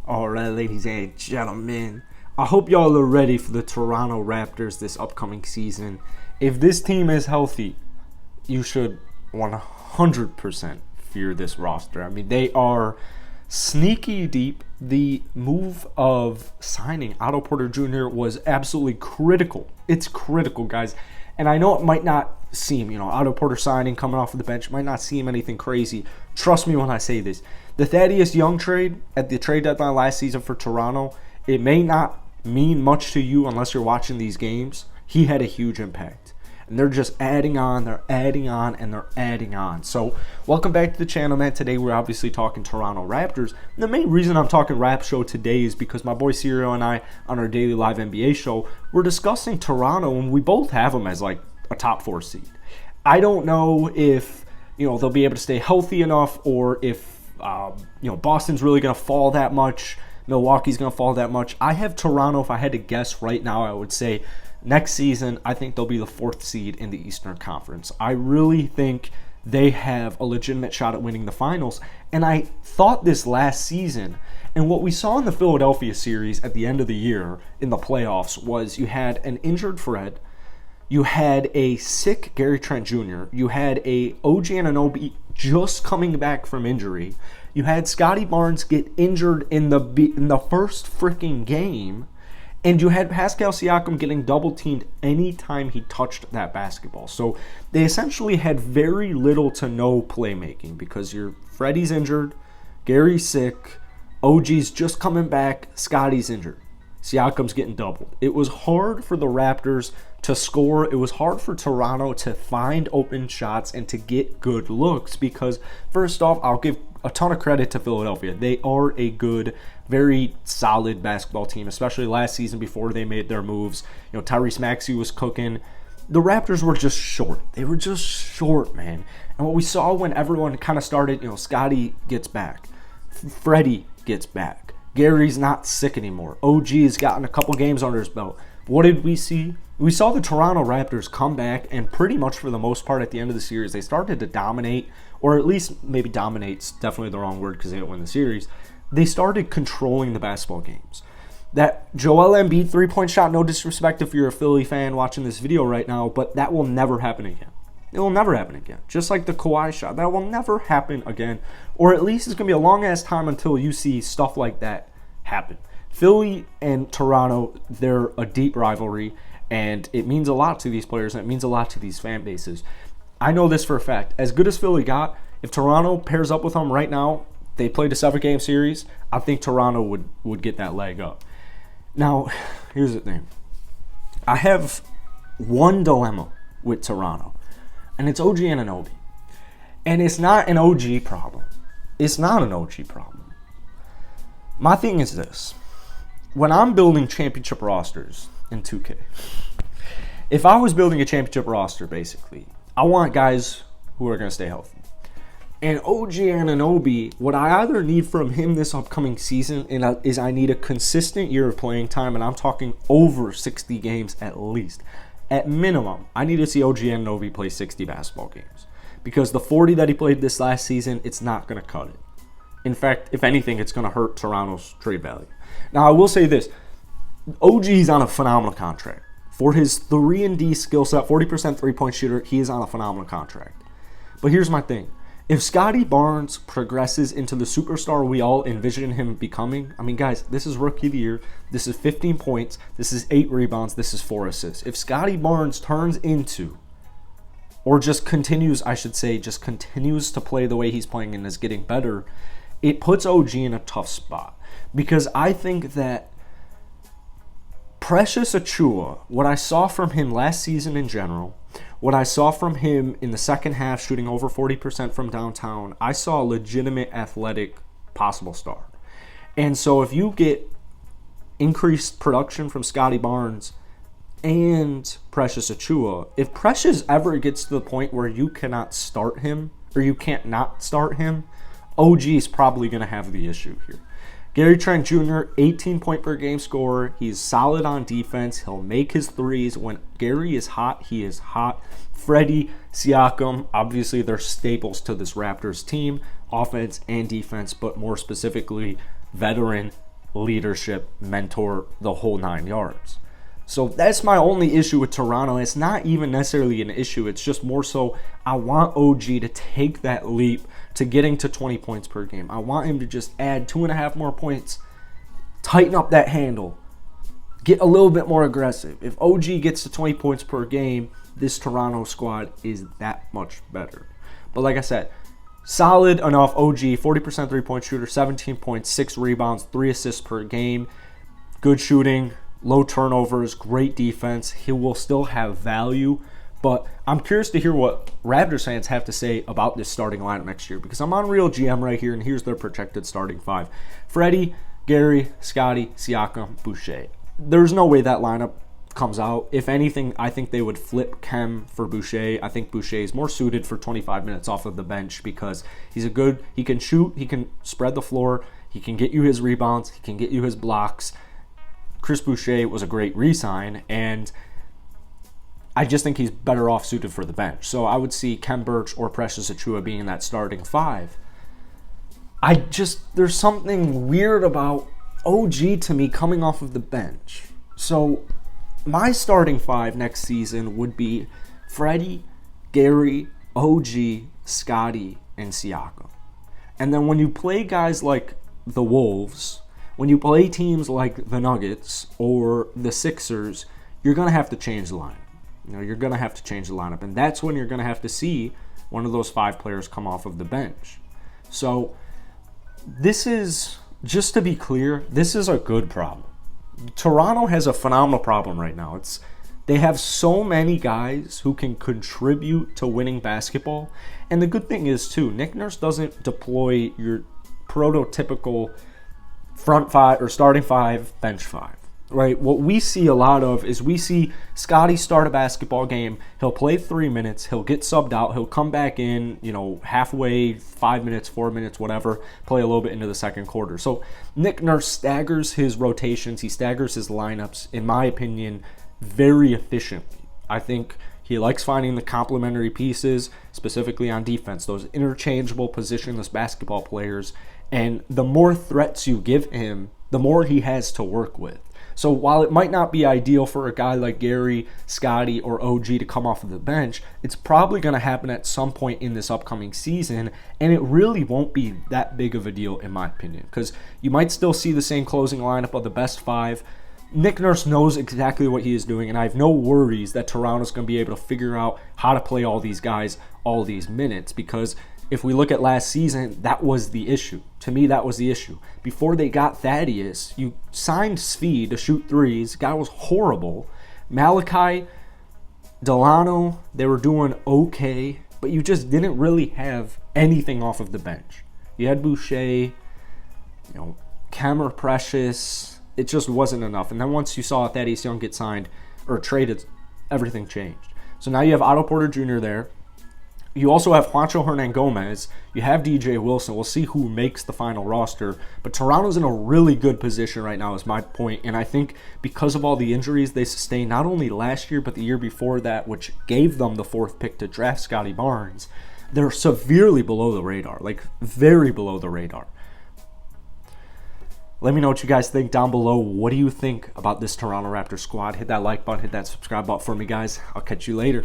Alright, ladies and gentlemen, I hope y'all are ready for the Toronto Raptors this upcoming season. If this team is healthy, you should 100% fear this roster. I mean, they are sneaky deep. The move of signing Otto Porter Jr. was absolutely critical. It's critical, guys. And I know it might not seem, Otto Porter signing, coming off of the bench, might not seem anything crazy. Trust me when I say this. The Thaddeus Young trade at the trade deadline last season for Toronto, it may not mean much to you unless you're watching these games. He had a huge impact. And they're just adding on, they're adding on, and they're adding on. So, welcome back to the channel, man. Today we're obviously talking Toronto Raptors. And the main reason I'm talking Rap Show today is because my boy Serial and I, on our daily live NBA show, we're discussing Toronto, and we both have them as like a top 4 seed. I don't know if, they'll be able to stay healthy enough, or if, Boston's really going to fall that much, Milwaukee's going to fall that much. I have Toronto, if I had to guess right now, I would say next season, I think they'll be the 4th seed in the Eastern Conference. I really think they have a legitimate shot at winning the finals. And I thought this last season, and what we saw in the Philadelphia series at the end of the year in the playoffs was you had an injured Fred, you had a sick Gary Trent Jr., you had a OG Anunoby just coming back from injury, you had Scotty Barnes get injured in the first freaking game, and you had Pascal Siakam getting double-teamed anytime he touched that basketball. So they essentially had very little to no playmaking because your Freddie's injured, Gary's sick, OG's just coming back, Scotty's injured. Siakam's getting doubled. It was hard for the Raptors to score. It was hard for Toronto to find open shots and to get good looks because, first off, I'll give a ton of credit to Philadelphia. They are a good, very solid basketball team, especially last season before they made their moves. Tyrese Maxey was cooking. The Raptors were just short. They were just short, man. And what we saw when everyone kind of started, Scotty gets back. Freddie gets back. Gary's not sick anymore. OG's gotten a couple games under his belt. What did we see? We saw the Toronto Raptors come back, and pretty much for the most part at the end of the series, they started to dominate, or at least maybe dominate's definitely the wrong word because they didn't win the series. They started controlling the basketball games. That Joel Embiid three-point shot, no disrespect if you're a Philly fan watching this video right now, but that will never happen again. It will never happen again. Just like the Kawhi shot. That will never happen again. Or at least it's going to be a long-ass time until you see stuff like that happen. Philly and Toronto, they're a deep rivalry, and it means a lot to these players, and it means a lot to these fan bases. I know this for a fact. As good as Philly got, if Toronto pairs up with them right now, they played a 7-game series, I think Toronto would get that leg up. Now, here's the thing. I have one dilemma with Toronto, and it's OG Anunoby. And it's not an OG problem. It's not an OG problem. My thing is this. When I'm building championship rosters in 2K, if I was building a championship roster, basically, I want guys who are going to stay healthy. And OG Anunoby, what I either need from him this upcoming season is I need a consistent year of playing time, and I'm talking over 60 games at least. At minimum, I need to see OG Anunoby play 60 basketball games. Because the 40 that he played this last season, it's not going to cut it. In fact, if anything, it's going to hurt Toronto's trade value. Now, I will say this. OG's on a phenomenal contract. For his 3-and-D skill set, 40% three-point shooter, he is on a phenomenal contract. But here's my thing. If Scotty Barnes progresses into the superstar we all envision him becoming, I mean, guys, this is Rookie of the Year. This is 15 points. This is 8 rebounds. This is 4 assists. If Scotty Barnes turns into, or just continues, I should say, just continues to play the way he's playing and is getting better, it puts OG in a tough spot. Because I think that Precious Achiuwa, what I saw from him last season in general, what I saw from him in the second half shooting over 40% from downtown, I saw a legitimate athletic possible star. And so if you get increased production from Scotty Barnes and Precious Achiuwa, if Precious ever gets to the point where you cannot start him, or you can't not start him, OG is probably going to have the issue here. Gary Trent Jr., 18-point-per-game scorer. He's solid on defense. He'll make his threes. When Gary is hot, he is hot. Freddie, Siakam, obviously they're staples to this Raptors team, offense and defense, but more specifically, veteran leadership, mentor, the whole 9 yards. So that's my only issue with Toronto. It's not even necessarily an issue. It's just more so I want OG to take that leap to getting to 20 points per game. I want him to just add 2.5 more points, tighten up that handle, get a little bit more aggressive. If OG gets to 20 points per game, this Toronto squad is that much better. But like I said, solid enough OG, 40% three-point shooter, 17 points, 6 rebounds, 3 assists per game. Good shooting, low turnovers, great defense. He will still have value. But I'm curious to hear what Raptors fans have to say about this starting lineup next year, because I'm on Real GM right here, and here's their projected starting 5. Freddie, Gary, Scotty, Siakam, Boucher. There's no way that lineup comes out. If anything, I think they would flip Kem for Boucher. I think Boucher is more suited for 25 minutes off of the bench because he can shoot, he can spread the floor, he can get you his rebounds, he can get you his blocks. Chris Boucher was a great re-sign, and I just think he's better off suited for the bench. So I would see Kem Birch or Precious Achiuwa being in that starting 5. There's something weird about OG to me coming off of the bench. So my starting 5 next season would be Freddie, Gary, OG, Scotty, and Siakam. And then when you play guys like the Wolves, when you play teams like the Nuggets or the Sixers, you're going to have to change the lineup. You're going to have to change the lineup. And that's when you're going to have to see one of those 5 players come off of the bench. So this is, just to be clear, this is a good problem. Toronto has a phenomenal problem right now. They have so many guys who can contribute to winning basketball. And the good thing is, too, Nick Nurse doesn't deploy your prototypical front 5 or starting 5, bench 5. Right? What we see a lot of is we see Scotty start a basketball game. He'll play 3 minutes. He'll get subbed out. He'll come back in, halfway, 5 minutes, 4 minutes, whatever, play a little bit into the second quarter. So Nick Nurse staggers his rotations. He staggers his lineups, in my opinion, very efficiently. I think he likes finding the complementary pieces, specifically on defense, those interchangeable positionless basketball players. And the more threats you give him, the more he has to work with. So while it might not be ideal for a guy like Gary, Scotty, or OG to come off of the bench, it's probably going to happen at some point in this upcoming season, and it really won't be that big of a deal in my opinion, because you might still see the same closing lineup of the best 5. Nick Nurse knows exactly what he is doing, and I have no worries that Toronto's going to be able to figure out how to play all these guys all these minutes, because if we look at last season, that was the issue. To me, that was the issue. Before they got Thaddeus, you signed Svi to shoot threes. The guy was horrible. Malachi, Delano, they were doing okay, but you just didn't really have anything off of the bench. You had Boucher, Kem Precious. It just wasn't enough. And then once you saw Thaddeus Young get signed or traded, everything changed. So now you have Otto Porter Jr. there. You also have Juancho Hernan-Gomez. You have DJ Wilson. We'll see who makes the final roster. But Toronto's in a really good position right now is my point. And I think because of all the injuries they sustained, not only last year but the year before that, which gave them the 4th pick to draft Scotty Barnes, they're severely below the radar. Like, very below the radar. Let me know what you guys think down below. What do you think about this Toronto Raptors squad? Hit that like button. Hit that subscribe button for me, guys. I'll catch you later.